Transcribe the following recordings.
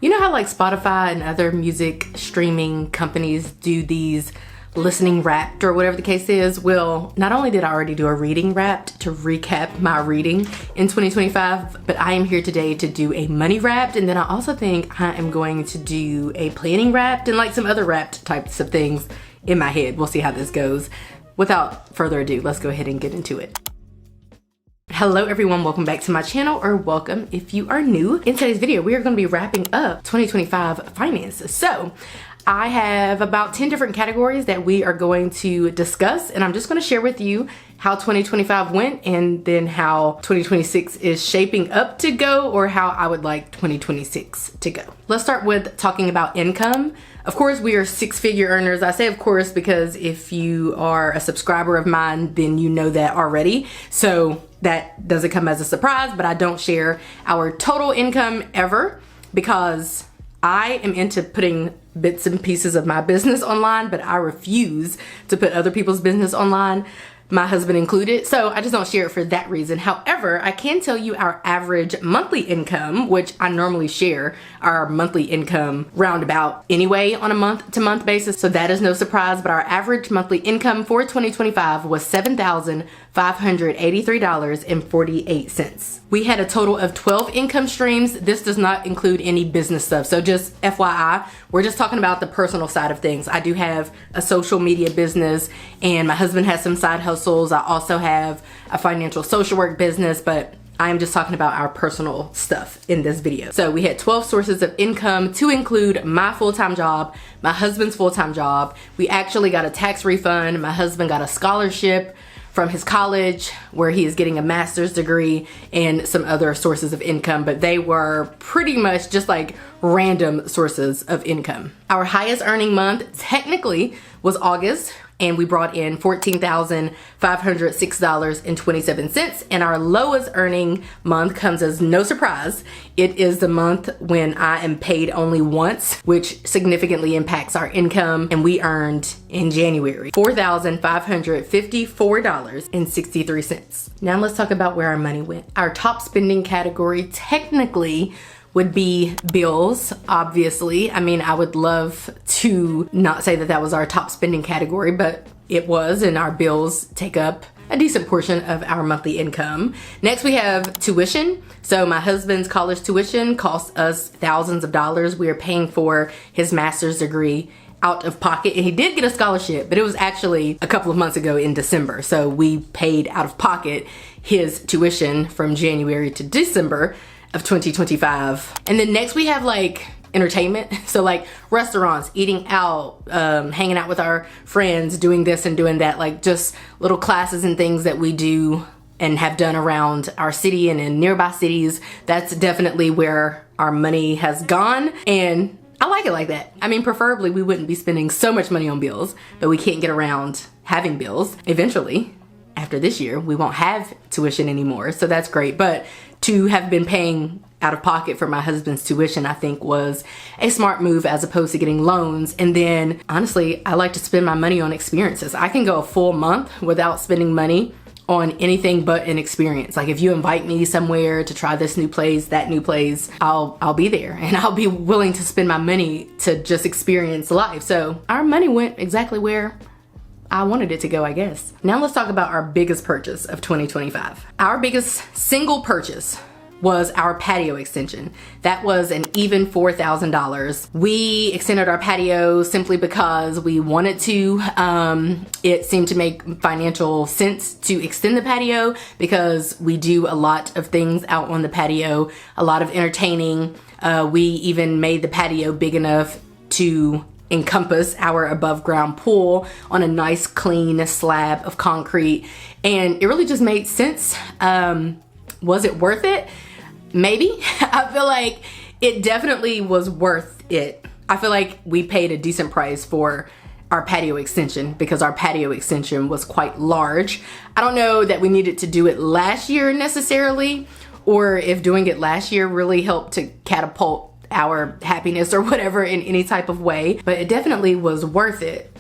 You know how like Spotify and other music streaming companies do these listening wrapped or whatever the case is? Well, not only did I already do a reading wrapped to recap my reading in 2025, but I am here today to do a money wrapped, and then I also think I am going to do a planning wrapped and like some other wrapped types of things in my head. We'll see how this goes. Without further ado, let's go ahead and get into it. Hello everyone, welcome back to my channel, or welcome if you are new. In today's video, we are going to be wrapping up 2025 finances. So I have about 10 different categories that we are going to discuss, and I'm just going to share with you how 2025 went and then how 2026 is shaping up to go, or how I would like 2026 to go. Let's start with talking about income. Of course, we are six-figure earners. I say of course because if you are a subscriber of mine, then you know that already. So that doesn't come as a surprise, but I don't share our total income ever because I am into putting bits and pieces of my business online, but I refuse to put other people's business online, my husband included. So I just don't share it for that reason. However, I can tell you our average monthly income, which I normally share our monthly income roundabout anyway on a month to month basis. So that is no surprise, but our average monthly income for 2025 was $7,583.48. We had a total of 12 income streams. This does not include any business stuff. So just FYI, we're just talking about the personal side of things. I do have a social media business and my husband has some side hustles. I also have a financial social work business, but I am just talking about our personal stuff in this video. So we had 12 sources of income to include my full-time job, my husband's full-time job. We actually got a tax refund. My husband got a scholarship from his college where he is getting a master's degree, and some other sources of income, but they were pretty much just like random sources of income. Our highest earning month technically was August, and we brought in $14,506.27. And our lowest earning month comes as no surprise. It is the month when I am paid only once, which significantly impacts our income. And we earned in January $4,554.63. Now let's talk about where our money went. Our top spending category technically would be bills, obviously. I mean, I would love to not say that that was our top spending category, but it was, and our bills take up a decent portion of our monthly income. Next, we have tuition. So my husband's college tuition costs us thousands of dollars. We are paying for his master's degree out of pocket, and he did get a scholarship, but it was actually a couple of months ago in December. So we paid out of pocket his tuition from January to December of 2025. And then next we have like entertainment. So like restaurants, eating out, hanging out with our friends, doing this and doing that, like just little classes and things that we do and have done around our city and in nearby cities. That's definitely where our money has gone, and I like it like that. I mean, preferably we wouldn't be spending so much money on bills, but we can't get around having bills. Eventually, after this year, we won't have tuition anymore, so that's great. But to have been paying out of pocket for my husband's tuition, I think was a smart move as opposed to getting loans. And then honestly, I like to spend my money on experiences. I can go a full month without spending money on anything but an experience. Like if you invite me somewhere to try this new place, that new place, I'll be there, and I'll be willing to spend my money to just experience life. So our money went exactly where I wanted it to go, I guess. Now let's talk about our biggest purchase of 2025. Our biggest single purchase was our patio extension. That was an even $4,000. We extended our patio simply because we wanted to. It seemed to make financial sense to extend the patio because we do a lot of things out on the patio, a lot of entertaining. We even made the patio big enough to encompass our above ground pool on a nice clean slab of concrete, and it really just made sense. Was it worth it? Maybe. I feel like it definitely was worth it. I feel like we paid a decent price for our patio extension because our patio extension was quite large. I don't know that we needed to do it last year necessarily, or if doing it last year really helped to catapult our happiness or whatever in any type of way, but it definitely was worth it,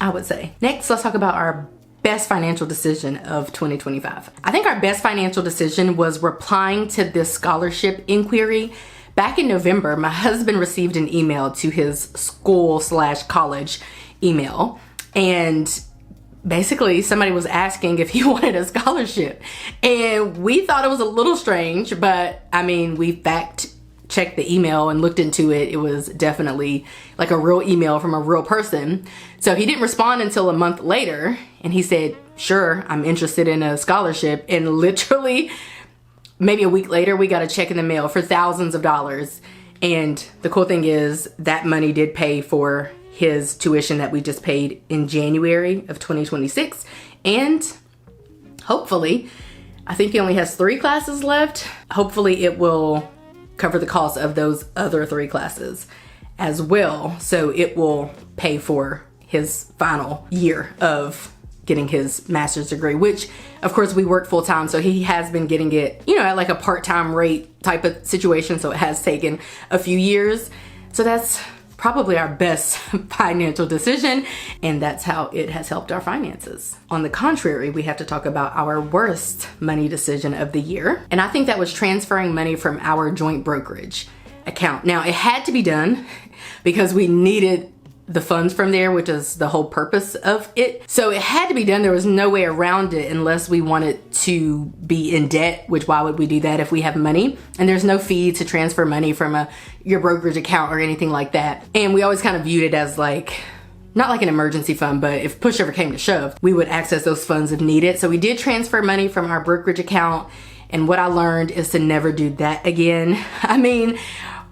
I would say. Next, let's talk about our best financial decision of 2025. I think our best financial decision was replying to this scholarship inquiry back in November, my husband received an email to his school/college email, and basically somebody was asking if he wanted a scholarship. And we thought it was a little strange, but I mean, we fact checked the email and looked into it. It was definitely like a real email from a real person. So he didn't respond until a month later, and he said, sure, I'm interested in a scholarship. And literally maybe a week later, we got a check in the mail for thousands of dollars. And the cool thing is that money did pay for his tuition that we just paid in January of 2026. And hopefully, I think he only has 3 classes left. Hopefully it will cover the cost of those other 3 classes as well. So it will pay for his final year of getting his master's degree, which of course we work full time. So he has been getting it, you know, at like a part-time rate type of situation. So it has taken a few years. So that's probably our best financial decision, and that's how it has helped our finances. On the contrary, we have to talk about our worst money decision of the year, and I think that was transferring money from our joint brokerage account. Now, it had to be done because we needed the funds from there, which is the whole purpose of it. So it had to be done. There was no way around it unless we wanted to be in debt, which why would we do that if we have money? And there's no fee to transfer money from your brokerage account or anything like that. And we always kind of viewed it as like, not like an emergency fund, but if push ever came to shove, we would access those funds if needed. So we did transfer money from our brokerage account. And what I learned is to never do that again. I mean,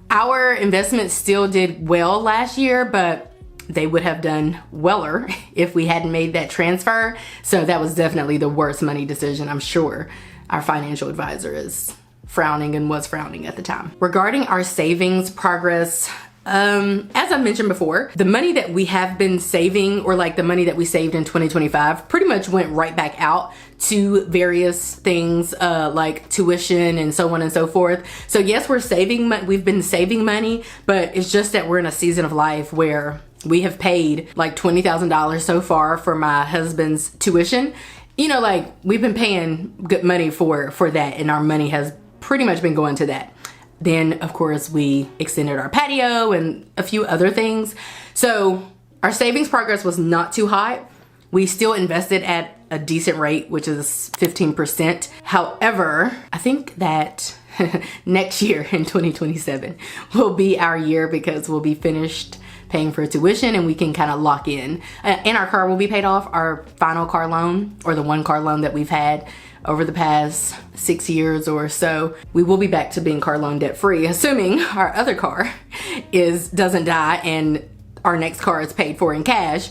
our investments still did well last year, but they would have done weller if we hadn't made that transfer. So that was definitely the worst money decision. I'm sure our financial advisor is frowning and was frowning at the time. Regarding our savings progress, as I mentioned before, the money that we have been saving, or like the money that we saved in 2025, pretty much went right back out to various things like tuition and so on and so forth. So yes, we've been saving money, but it's just that we're in a season of life where we have paid like $20,000 so far for my husband's tuition. You know, like we've been paying good money for that, and our money has pretty much been going to that. Then of course we extended our patio and a few other things. So our savings progress was not too high. We still invested at a decent rate, which is 15%. However, I think that next year in 2027 will be our year because we'll be finished paying for tuition and we can kind of lock in. And our car will be paid off, our final car loan, or the one car loan that we've had over the past 6 years or so. We will be back to being car loan debt free, assuming our other car doesn't die and our next car is paid for in cash.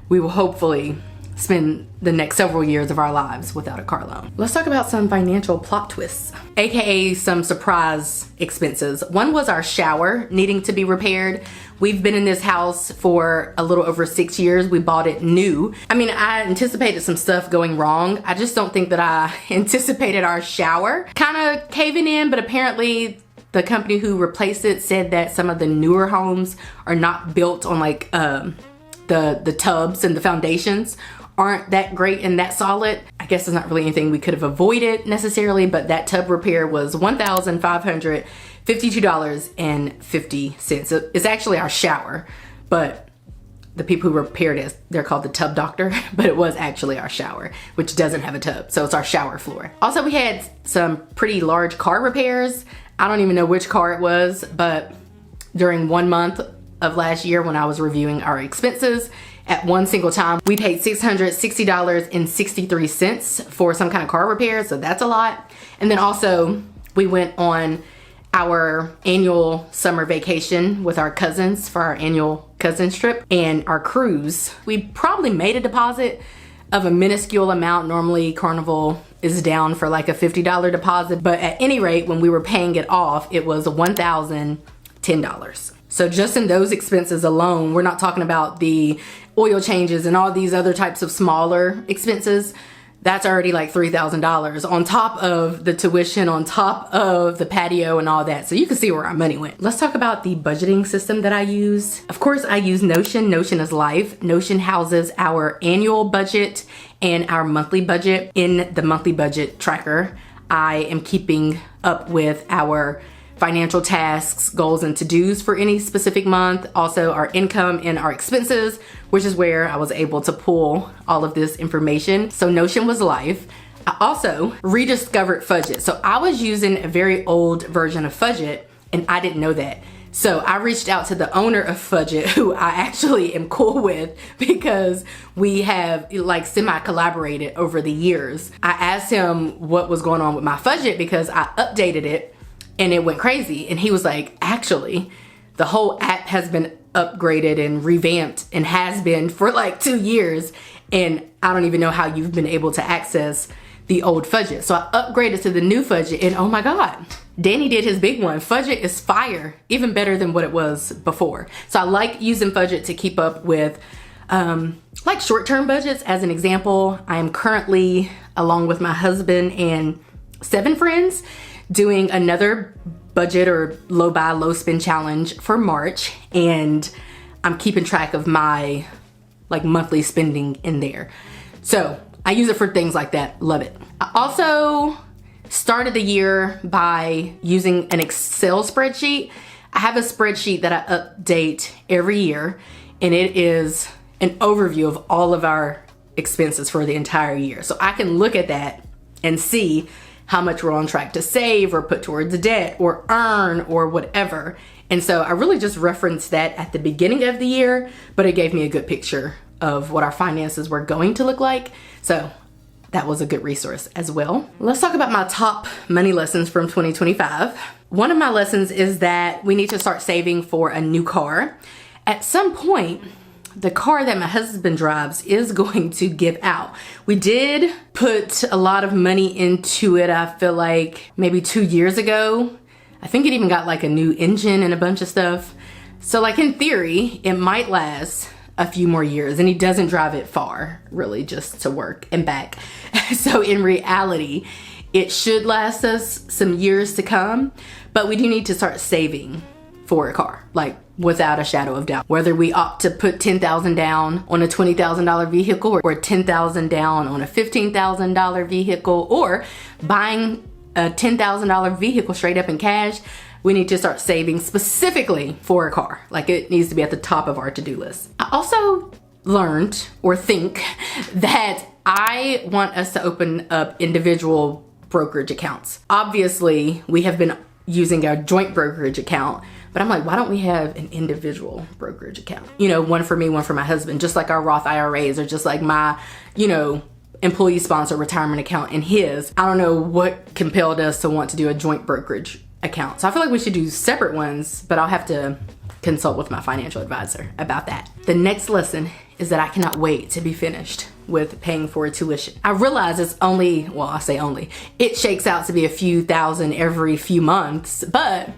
We will hopefully spend the next several years of our lives without a car loan. Let's talk about some financial plot twists, aka some surprise expenses. One was our shower needing to be repaired. We've been in this house for a little over 6 years. We bought it new. I mean, I anticipated some stuff going wrong. I just don't think that I anticipated our shower kind of caving in, but apparently the company who replaced it said that some of the newer homes are not built on like the tubs, and the foundations aren't that great and that solid. I guess it's not really anything we could have avoided necessarily, but that tub repair was $1,552.50. It's actually our shower, but the people who repaired it, they're called the tub doctor, but it was actually our shower, which doesn't have a tub. So it's our shower floor. Also, we had some pretty large car repairs. I don't even know which car it was, but during 1 month of last year when I was reviewing our expenses, at one single time, we paid $660.63 for some kind of car repair. So that's a lot. And then also we went on our annual summer vacation with our cousins for our annual cousins trip and our cruise. We probably made a deposit of a minuscule amount. Normally Carnival is down for like a $50 deposit, but at any rate, when we were paying it off, it was $1,010. So just in those expenses alone, we're not talking about the oil changes and all these other types of smaller expenses. That's already like $3,000 on top of the tuition, on top of the patio and all that. So you can see where our money went. Let's talk about the budgeting system that I use. Of course, I use Notion. Notion is life. Notion houses our annual budget and our monthly budget. In the monthly budget tracker, I am keeping up with our financial tasks, goals, and to-dos for any specific month. Also our income and our expenses, which is where I was able to pull all of this information. So Notion was life. I also rediscovered Fudget. So I was using a very old version of Fudget and I didn't know that. So I reached out to the owner of Fudget, who I actually am cool with because we have like semi-collaborated over the years. I asked him what was going on with my Fudget because I updated it and it went crazy. And he was like, actually, the whole app has been upgraded and revamped and has been for like 2 years. And I don't even know how you've been able to access the old Fudget. So I upgraded to the new Fudget and oh my God, Danny did his big one. Fudget is fire, even better than what it was before. So I like using Fudget to keep up with like short-term budgets. As an example, I am currently, along with my husband and 7 friends, doing another budget or low buy, low spend challenge for March. And I'm keeping track of my like monthly spending in there. So I use it for things like that. Love it. I also started the year by using an Excel spreadsheet. I have a spreadsheet that I update every year, and it is an overview of all of our expenses for the entire year. So I can look at that and see how much we're on track to save or put towards debt or earn or whatever. And so I really just referenced that at the beginning of the year, but it gave me a good picture of what our finances were going to look like. So that was a good resource as well. Let's talk about my top money lessons from 2025. One of my lessons is that we need to start saving for a new car. At some point, the car that my husband drives is going to give out. We did put a lot of money into it, I feel like maybe 2 years ago. I think it even got like a new engine and a bunch of stuff. So like in theory, it might last a few more years, and he doesn't drive it far, really, just to work and back. So in reality, it should last us some years to come, but we do need to start saving for a car, like without a shadow of doubt. Whether we opt to put $10,000 down on a $20,000 vehicle or $10,000 down on a $15,000 vehicle, or buying a $10,000 vehicle straight up in cash, we need to start saving specifically for a car. Like it needs to be at the top of our to-do list. I also learned or think that I want us to open up individual brokerage accounts. Obviously, we have been using our joint brokerage account, but I'm like, why don't we have an individual brokerage account? You know, one for me, one for my husband, just like our Roth IRAs, or just like my, you know, employee sponsored retirement account and his. I don't know what compelled us to want to do a joint brokerage account. So I feel like we should do separate ones, but I'll have to consult with my financial advisor about that. The next lesson is that I cannot wait to be finished with paying for tuition. I realize it's only, well, I say only, it shakes out to be a few thousand every few months, but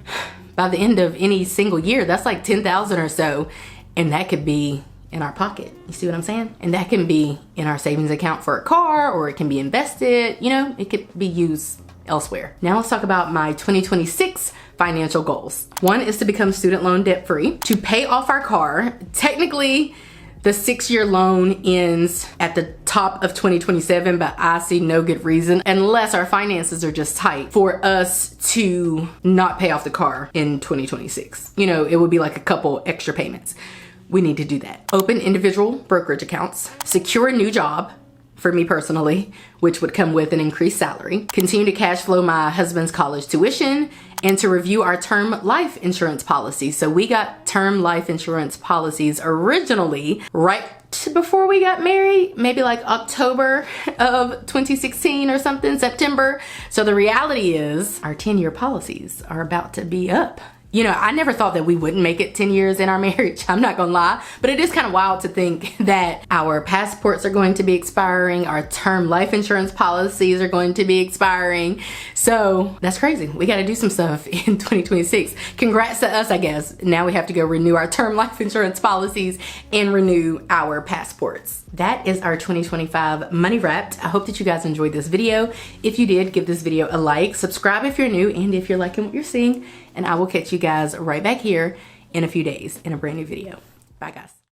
by the end of any single year, that's like 10,000 or so, and that could be in our pocket. You see what I'm saying? And that can be in our savings account for a car, or it can be invested, you know, it could be used elsewhere. Now let's talk about my 2026 financial goals. One is to become student loan debt free, to pay off our car. Technically, the 6-year loan ends at the top of 2027, but I see no good reason, unless our finances are just tight, for us to not pay off the car in 2026. You know, it would be like a couple extra payments. We need to do that. Open individual brokerage accounts, secure a new job, for me personally, which would come with an increased salary, continue to cash flow my husband's college tuition, and to review our term life insurance policies. So we got term life insurance policies originally right before we got married, maybe like October of 2016 or something, September. So the reality is our 10-year policies are about to be up. You know, I never thought that we wouldn't make it 10 years in our marriage, I'm not gonna lie, but it is kind of wild to think that our passports are going to be expiring, our term life insurance policies are going to be expiring. So that's crazy. We gotta do some stuff in 2026. Congrats to us, I guess. Now we have to go renew our term life insurance policies and renew our passports. That is our 2025 Money Wrapped. I hope that you guys enjoyed this video. If you did, give this video a like, subscribe if you're new, and if you're liking what you're seeing, and I will catch you guys right back here in a few days in a brand new video. Bye guys.